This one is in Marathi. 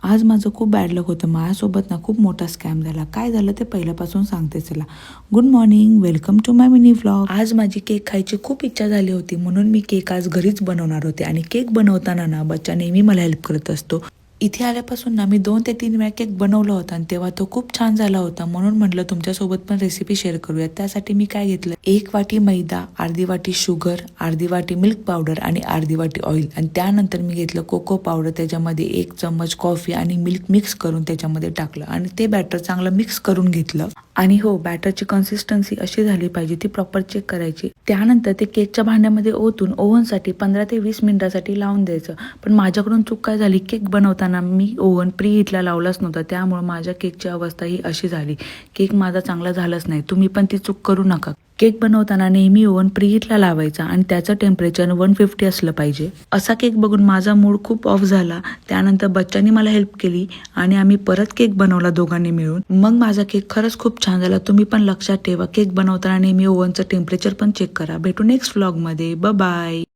आज माझं खूप बॅड लक होतं. माझ्यासोबत ना खूप मोठा स्कॅम झाला. काय झालं ते पहिल्यापासून सांगते चला. Good morning, welcome to my mini vlog. आज माझी केक खायची खूप इच्छा झाली होती, म्हणून मी केक आज घरीच बनवणार होते. आणि केक बनवताना ना बच्चा नेहमी मला हेल्प करत असतो. इथे आल्यापासून ना मी 2 ते 3 वेळा केक बनवला होता आणि तेव्हा तो खूप छान झाला होता, म्हणून म्हटलं तुमच्यासोबत पण रेसिपी शेअर करूया. त्यासाठी मी काय घेतलं, 1 वाटी मैदा, अर्धी वाटी शुगर, अर्धी वाटी मिल्क पावडर आणि अर्धी वाटी ऑइल. आणि त्यानंतर मी घेतलं कोको पावडर, त्याच्यामध्ये 1 चम्मच कॉफी आणि मिल्क मिक्स करून त्याच्यामध्ये टाकलं आणि ते बॅटर चांगलं मिक्स करून घेतलं. आणि हो, बॅटरची कन्सिस्टन्सी अशी झाली पाहिजे, ती प्रॉपर चेक करायची. त्यानंतर ते केकच्या भांड्यामध्ये ओतून ओव्हनसाठी 15 ते 20 मिनिटासाठी लावून द्यायचं. पण माझ्याकडून चूक काय झाली, केक बनवताना मी ओव्हन प्री हीटला लावलाच नव्हता, त्यामुळे माझ्या केकची अवस्था ही अशी झाली. केक माझा चांगला झालाच नाही. तुम्ही पण ती चूक करू नका. केक बनवताना नेहमी ओव्हन प्रीहीटला लावायचा आणि त्याचं टेम्परेचर 150 असलं पाहिजे. असा केक बघून माझा मूड खूप ऑफ झाला. त्यानंतर बच्चांनी मला हेल्प केली आणि आम्ही परत केक बनवला दोघांनी मिळून. मग माझा केक खरंच खूप छान झाला. तुम्ही पण लक्षात ठेवा, केक बनवताना नेहमी ओव्हनचं टेम्परेचर पण चेक करा. भेटू नेक्स्ट व्लॉगमध्ये. बाय.